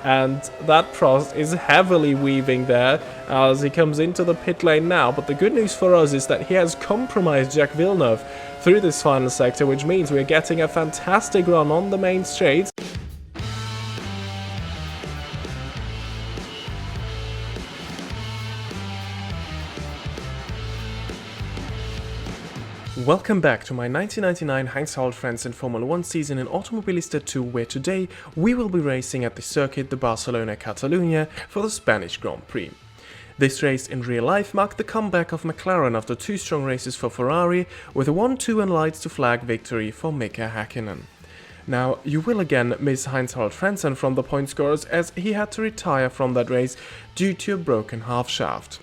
and that Prost is heavily weaving there as he comes into the pit lane now. But the good news for us is that he has compromised Jacques Villeneuve through this final sector, which means we're getting a fantastic run on the main straight. Welcome back to my 1999 Heinz-Harald Frentzen Formula 1 season in Automobilista 2, where today we will be racing at the Circuit de Barcelona-Catalunya for the Spanish Grand Prix. This race in real life marked the comeback of McLaren after two strong races for Ferrari, with a 1-2 and lights to flag victory for Mika Häkkinen. Now, you will again miss Heinz-Harald Frentzen from the point scorers, as he had to retire from that race due to a broken half shaft.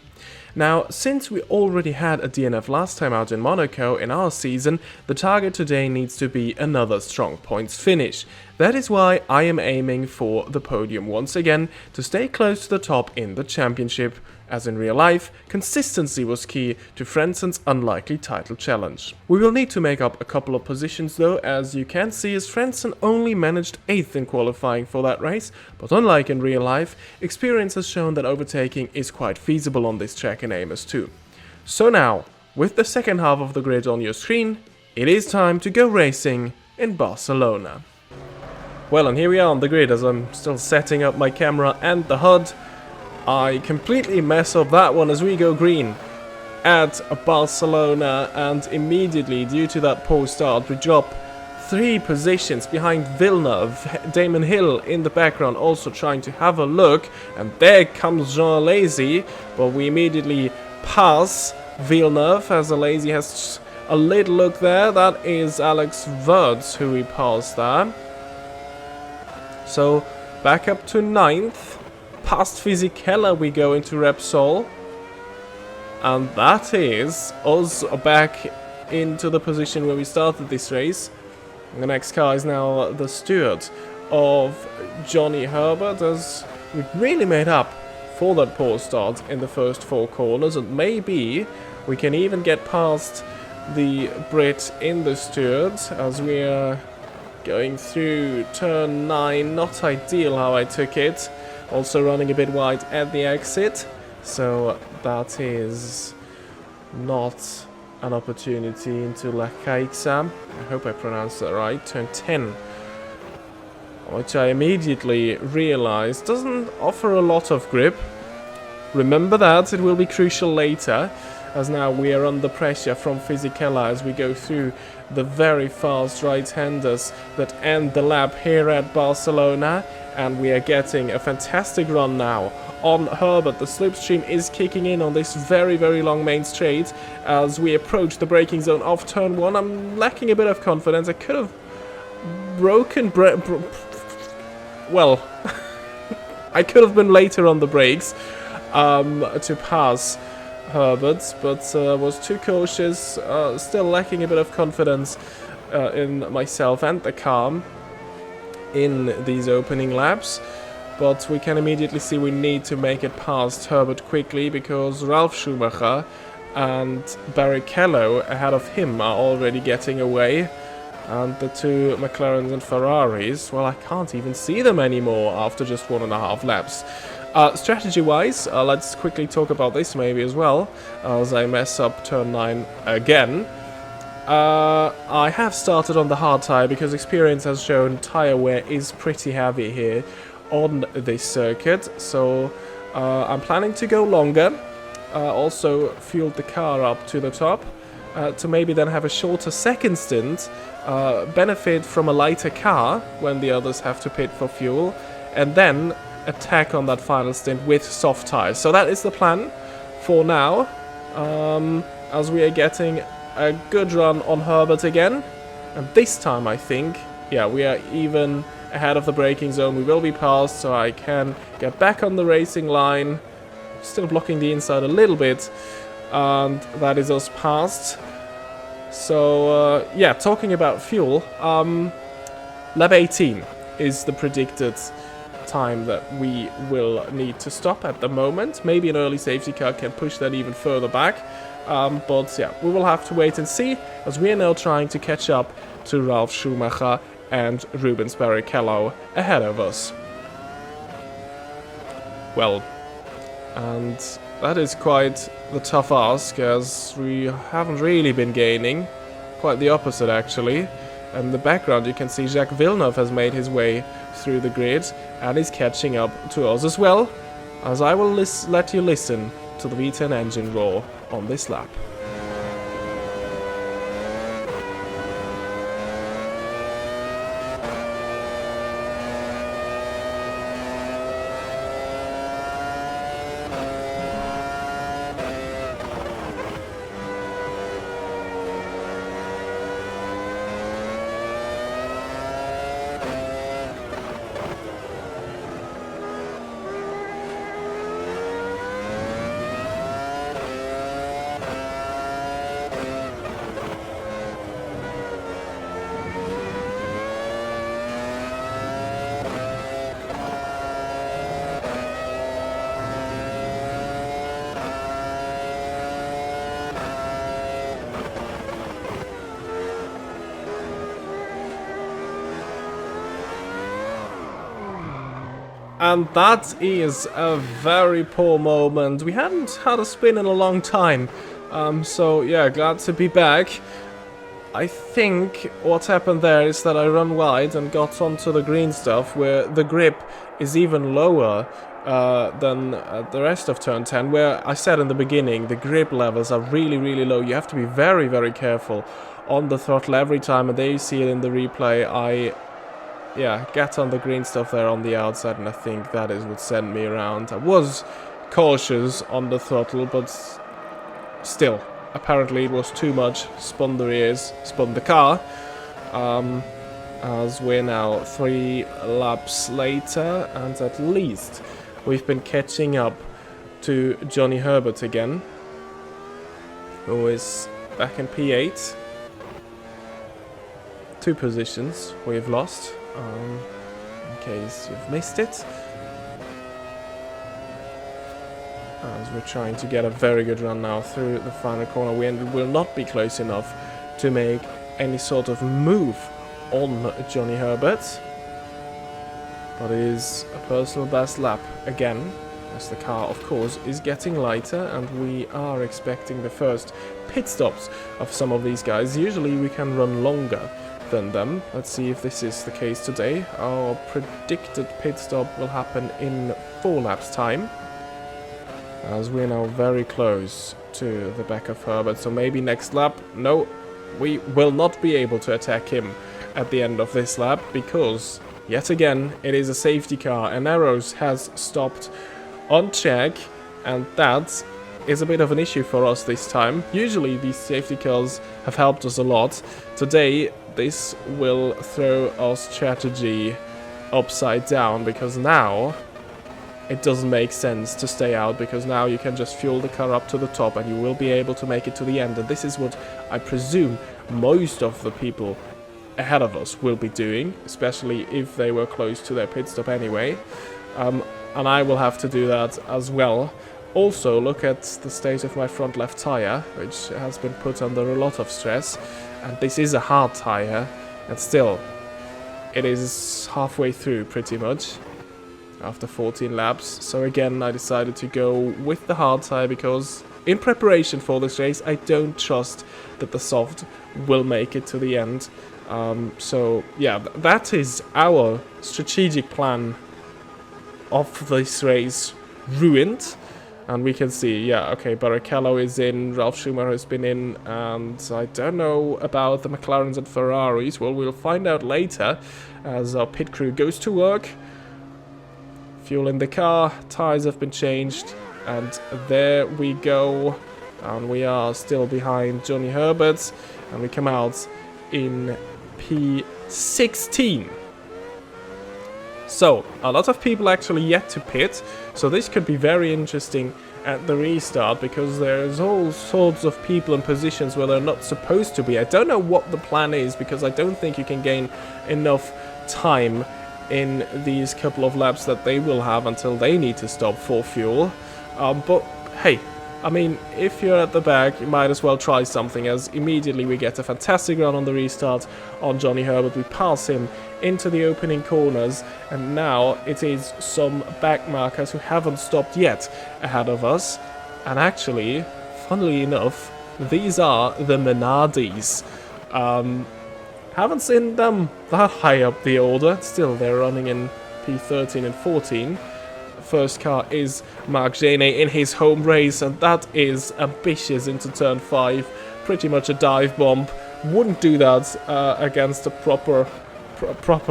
Now, since we already had a DNF last time out in Monaco in our season, the target today needs to be another strong points finish. That is why I am aiming for the podium once again, to stay close to the top in the championship. As in real life, consistency was key to Frentzen's unlikely title challenge. We will need to make up a couple of positions though, as you can see, as Frentzen only managed 8th in qualifying for that race, but unlike in real life, experience has shown that overtaking is quite feasible on this track in Amos too. So now, with the second half of the grid on your screen, it is time to go racing in Barcelona. Well, and here we are on the grid as I'm still setting up my camera and the HUD. I completely mess up that one as we go green at Barcelona, and immediately, due to that poor start, we drop 3 positions behind Villeneuve. Damon Hill in the background also trying to have a look, and there comes Jean Alesi, but we immediately pass Villeneuve as Alesi has a little look there. That is Alex Wurz who we passed there. So back up to 9th. Past Fisichella we go into Repsol, and that is us back into the position where we started this race. And the next car is now the Stewart of Johnny Herbert, as we've really made up for that poor start in the first 4 corners, and maybe we can even get past the Brit in the Stewart as we are going through turn 9. Not ideal how I took it. Also running a bit wide at the exit, so that is not an opportunity into La Caixa. I hope I pronounced that right. Turn 10, which I immediately realized doesn't offer a lot of grip. Remember that, it will be crucial later, as now we are under pressure from Fisichella as we go through the very fast right-handers that end the lap here at Barcelona. And we are getting a fantastic run now on Herbert. The slipstream is kicking in on this very, very long main straight as we approach the braking zone of turn 1. I'm lacking a bit of confidence. I could have broken... well, I could have been later on the brakes to pass Herbert, but was too cautious. Still lacking a bit of confidence in myself and the car in these opening laps, but we can immediately see we need to make it past Herbert quickly, because Ralf Schumacher and Barrichello ahead of him are already getting away, and the 2 McLarens and Ferraris, well, I can't even see them anymore after just 1.5 laps. Strategy wise, let's quickly talk about this maybe as well, as I mess up turn 9 again. I have started on the hard tyre because experience has shown tyre wear is pretty heavy here on this circuit, so I'm planning to go longer. Also fueled the car up to the top to maybe then have a shorter second stint, benefit from a lighter car when the others have to pit for fuel, and then attack on that final stint with soft tyres. So that is the plan for now, as we are getting a good run on Herbert again, and this time I think, yeah, we are even ahead of the braking zone. We will be passed, so I can get back on the racing line, still blocking the inside a little bit, and that is us passed. So yeah, talking about fuel, lap 18 is the predicted time that we will need to stop at the moment. Maybe an early safety car can push that even further back. But yeah, we will have to wait and see, as we are now trying to catch up to Ralf Schumacher and Rubens Barrichello ahead of us. well. And that is quite the tough ask, as we haven't really been gaining. Quite the opposite, actually. In the background, you can see Jacques Villeneuve has made his way through the grid and is catching up to us as well, as I will let you listen to the V10 engine roar on this lap. And that is a very poor moment. We hadn't had a spin in a long time. So yeah, glad to be back. I think what happened there is that I run wide and got onto the green stuff, where the grip is even lower than the rest of turn 10, where I said in the beginning the grip levels are really, really low. You have to be very, very careful on the throttle every time, and there you see it in the replay. I get on the green stuff there on the outside, and I think that is what sent me around. I was cautious on the throttle, but still, apparently it was too much. Spun the rears, spun the car. As we're now 3 laps later, and at least we've been catching up to Johnny Herbert again, who is back in P8. 2 positions we've lost. In case you've missed it, as we're trying to get a very good run now through the final corner. We will not be close enough to make any sort of move on Johnny Herbert, but it is a personal best lap again, as the car of course is getting lighter, and we are expecting the first pit stops of some of these guys. Usually we can run longer than them. Let's see if this is the case today. Our predicted pit stop will happen in 4 laps time, as we're now very close to the back of Herbert. So maybe next lap. No, we will not be able to attack him at the end of this lap, because yet again it is a safety car and Arrows has stopped on check, and that is a bit of an issue for us this time. Usually these safety cars have helped us a lot. Today this will throw our strategy upside down, because now it doesn't make sense to stay out, because now you can just fuel the car up to the top and you will be able to make it to the end. And this is what I presume most of the people ahead of us will be doing, especially if they were close to their pit stop anyway. And I will have to do that as well. Also, look at the state of my front left tire, which has been put under a lot of stress. And this is a hard tire, and still, it is halfway through pretty much, after 14 laps. So again, I decided to go with the hard tire, because in preparation for this race, I don't trust that the soft will make it to the end. So yeah, that is our strategic plan of this race ruined. And we can see, yeah, okay, Barrichello is in, Ralf Schumacher has been in, and I don't know about the McLarens and Ferraris. Well, we'll find out later as our pit crew goes to work. Fuel in the car, tires have been changed, and there we go. And we are still behind Johnny Herbert, and we come out in P16. So, a lot of people actually yet to pit, so this could be very interesting at the restart, because there's all sorts of people in positions where they're not supposed to be. I don't know what the plan is, because I don't think you can gain enough time in these couple of laps that they will have until they need to stop for fuel. But hey, I mean, if you're at the back, you might as well try something, as immediately we get a fantastic run on the restart on Johnny Herbert. We pass him into the opening corners, and now it is some back markers who haven't stopped yet ahead of us. And actually, funnily enough, these are the Minardis. Haven't seen them that high up the order. Still, they're running in P13 and 14. First car is Marc Genet in his home race, and that is ambitious into turn 5. Pretty much a dive bomb. Wouldn't do that against a proper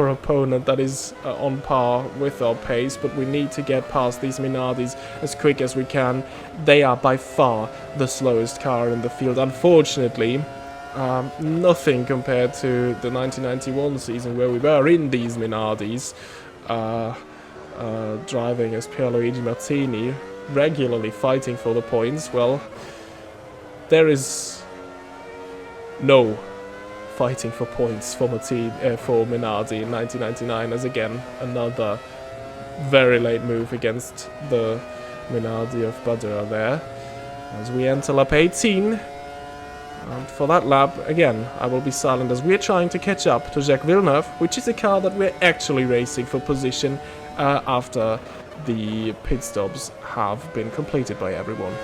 opponent that is on par with our pace, but we need to get past these Minardis as quick as we can. They are by far the slowest car in the field, unfortunately. Nothing compared to the 1991 season where we were in these Minardis, driving as Pierluigi Martini, regularly fighting for the points. Well, there is no fighting for points for Minardi in 1999, as again another very late move against the Minardi of Badura there. As we enter lap 18, and for that lap, again, I will be silent as we're trying to catch up to Jacques Villeneuve, which is a car that we're actually racing for position after the pit stops have been completed by everyone.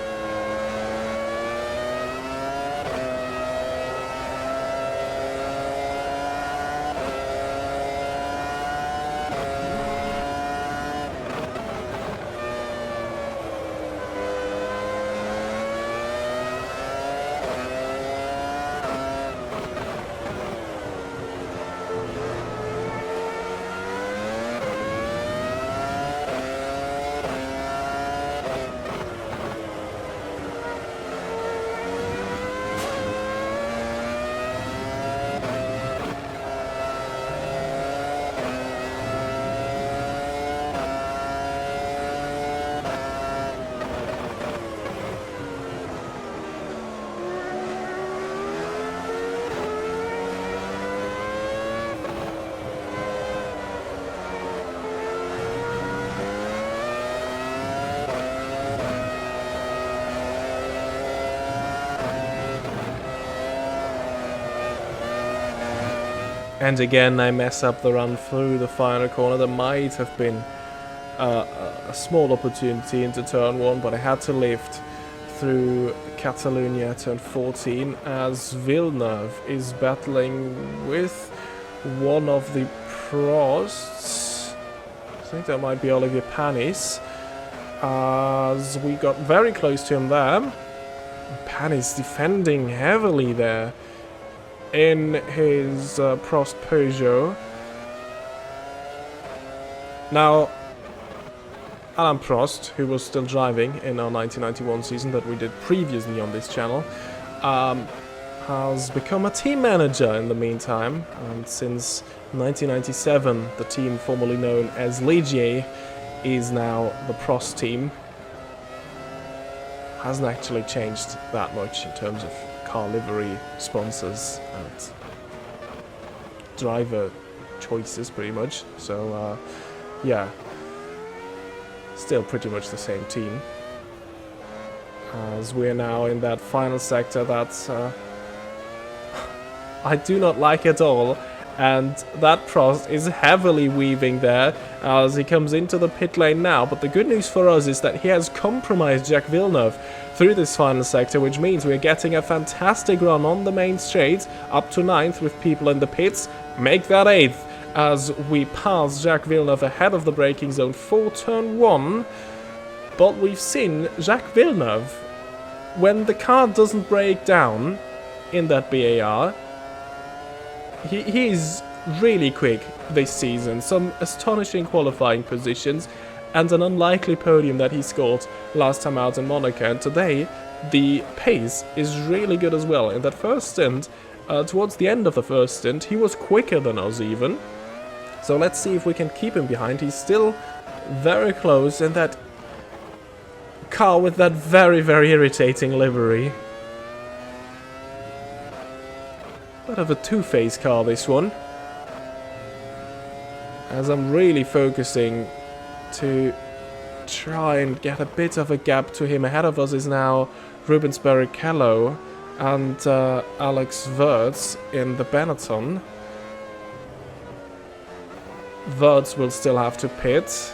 And again, I mess up the run through the final corner. There might have been a small opportunity into turn 1, but I had to lift through Catalunya turn 14 as Villeneuve is battling with one of the Prosts. I think that might be Olivier Panis, as we got very close to him there. Panis defending heavily there in his Prost Peugeot. Now, Alain Prost, who was still driving in our 1991 season that we did previously on this channel, has become a team manager in the meantime, and since 1997 the team formerly known as Ligier is now the Prost team. Hasn't actually changed that much in terms of car livery, sponsors, and driver choices, pretty much. So, yeah, still pretty much the same team. As we're now in that final sector that I do not like at all, and that Prost is heavily weaving there as he comes into the pit lane now. But the good news for us is that he has compromised Jacques Villeneuve through this final sector, which means we're getting a fantastic run on the main straight up to 9th with people in the pits. Make that 8th as we pass Jacques Villeneuve ahead of the braking zone for turn 1. But we've seen Jacques Villeneuve, when the car doesn't break down in that BAR, he's really quick this season. Some astonishing qualifying positions and an unlikely podium that he scored last time out in Monaco. And today, the pace is really good as well. In that first stint, towards the end of the first stint, he was quicker than us even. So let's see if we can keep him behind. He's still very close in that car with that very, very irritating livery. Bit of a two-face car, this one. As I'm really focusing to try and get a bit of a gap to him. Ahead of us is now Rubens Barrichello and Alex Wirtz in the Benetton. Wirtz will still have to pit.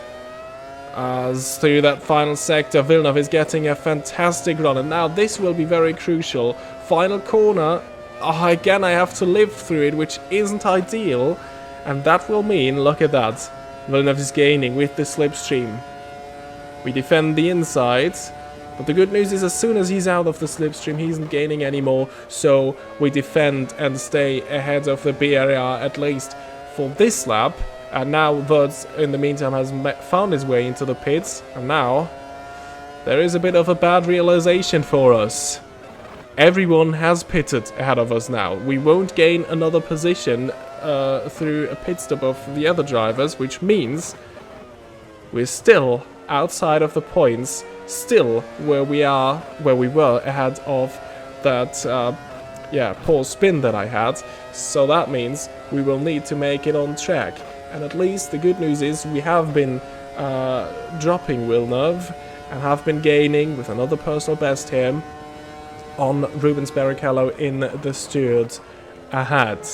As through that final sector, Villeneuve is getting a fantastic run. And now this will be very crucial. Final corner. Oh, again, I have to live through it, which isn't ideal. And that will mean, look at that. Villeneuve is gaining with the slipstream. We defend the inside. But the good news is as soon as he's out of the slipstream, he isn't gaining anymore. So we defend and stay ahead of the BRR at least for this lap. And now Wirtz, in the meantime, has found his way into the pits. And now there is a bit of a bad realization for us. Everyone has pitted ahead of us now. We won't gain another position through a pit stop of the other drivers, which means we're still outside of the points, still where we were ahead of that poor spin that I had. So that means we will need to make it on track. And at least the good news is we have been dropping Villeneuve and have been gaining with another personal best here on Rubens Barrichello in the steward ahead.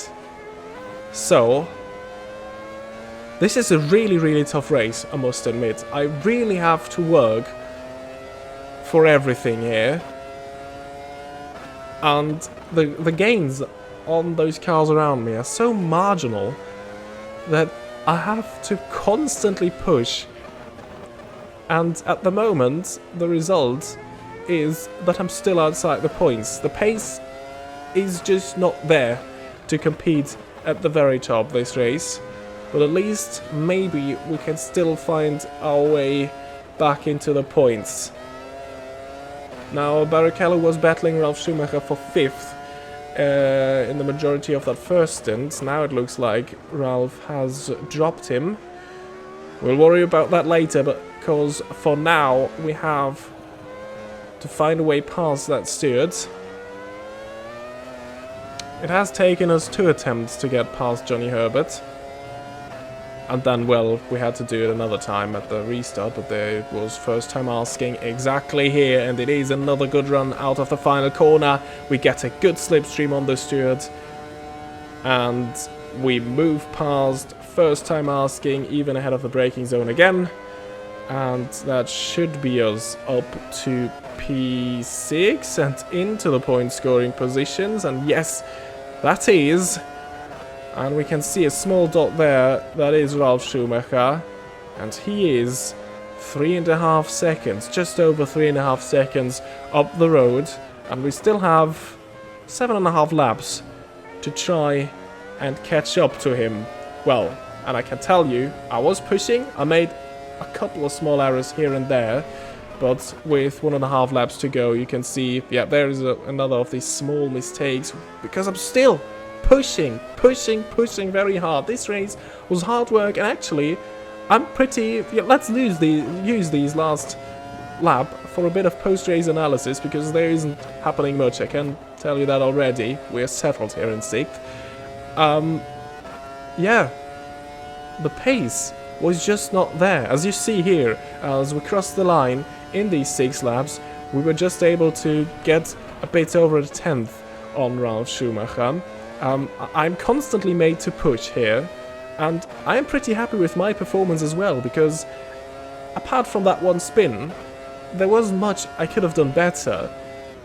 So this is a really, really tough race, I must admit. I really have to work for everything here. And the gains on those cars around me are so marginal that I have to constantly push. And at the moment, the result is that I'm still outside the points. The pace is just not there to compete at the very top this race. But at least maybe we can still find our way back into the points. Now Barrichello was battling Ralf Schumacher for 5th in the majority of that first stint. Now it looks like Ralf has dropped him. We'll worry about that later, but because for now we have to find a way past that steward. It has taken us 2 attempts to get past Johnny Herbert. And then, well, we had to do it another time at the restart, but there it was first time asking exactly here, and it is another good run out of the final corner. We get a good slipstream on the steward, and we move past first time asking, even ahead of the braking zone again. And that should be us up to P6 and into the point scoring positions, and yes, that is. And we can see a small dot there, that is Ralf Schumacher, and he is 3.5 seconds, just over 3.5 seconds up the road, and we still have 7.5 laps to try and catch up to him. Well, and I can tell you, I was pushing, I made a couple of small errors here and there, but with 1.5 laps to go, you can see, yeah, there is another of these small mistakes, because I'm still pushing very hard. This race was hard work, and actually I'm pretty... Yeah, let's use these last lap for a bit of post-race analysis, because there isn't happening much, I can tell you that already. We're settled here in 6th. Yeah, the pace was just not there. As you see here, as we crossed the line in these 6 laps, we were just able to get a bit over a 10th on Ralf Schumacher. I'm constantly made to push here, and I'm pretty happy with my performance as well, because apart from that one spin, there wasn't much I could have done better.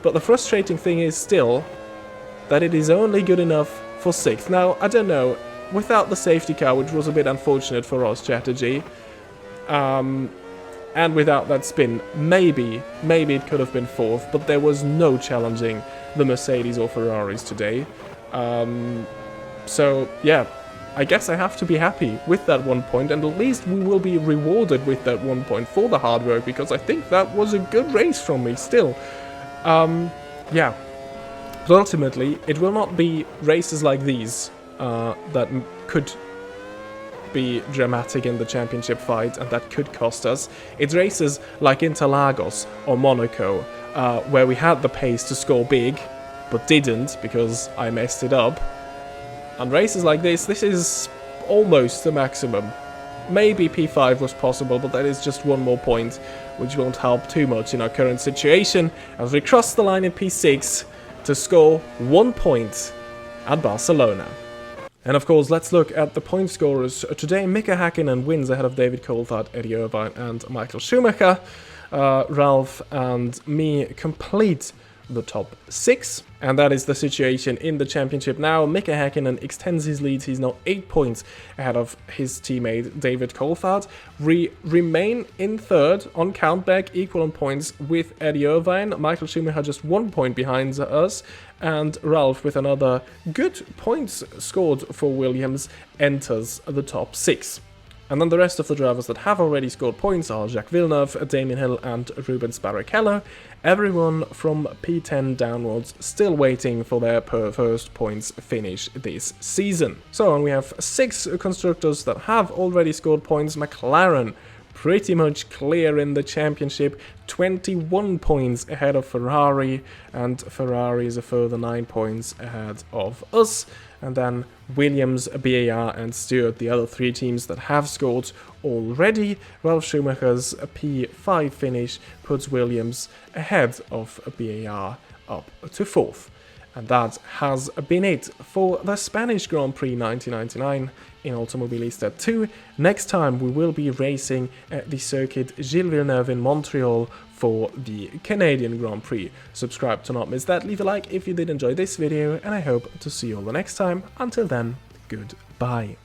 But the frustrating thing is still that it is only good enough for 6th. Now, I don't know, without the safety car, which was a bit unfortunate for our strategy, and without that spin, maybe it could have been 4th, but there was no challenging the Mercedes or Ferraris today. So yeah, I guess I have to be happy with that 1 point, and at least we will be rewarded with that 1 point for the hard work, because I think that was a good race from me still. Yeah, but ultimately it will not be races like these that could be dramatic in the championship fight and that could cost us. It's races like Interlagos or Monaco, where we had the pace to score big, but didn't because I messed it up. And races like this is almost the maximum. Maybe P5 was possible, but that is just 1 more point, which won't help too much in our current situation, as we cross the line in P6 to score 1 point at Barcelona. And of course, let's look at the point scorers. Today, Mika Häkkinen wins ahead of David Coulthard, Eddie Irvine and Michael Schumacher. Ralph and me complete the top 6, and that is the situation in the championship now. Mika Häkkinen extends his lead. He's now 8 points ahead of his teammate David Coulthard. We remain in third on countback, equal on points with Eddie Irvine. Michael Schumacher just 1 point behind us, and Ralph, with another good points scored for Williams, enters the top 6. And then the rest of the drivers that have already scored points are Jacques Villeneuve, Damien Hill and Rubens Barrichello. Everyone from P10 downwards still waiting for their first points finish this season. So, and we have 6 constructors that have already scored points. McLaren pretty much clear in the championship, 21 points ahead of Ferrari, and Ferrari is a further 9 points ahead of us. And then Williams, BAR and Stewart, the other 3 teams that have scored already. Ralf Schumacher's P5 finish puts Williams ahead of BAR up to 4th. And that has been it for the Spanish Grand Prix 1999 in Automobilista 2. Next time we will be racing at the Circuit Gilles Villeneuve in Montreal for the Canadian Grand Prix. Subscribe to not miss that, leave a like if you did enjoy this video, and I hope to see you all the next time. Until then, goodbye.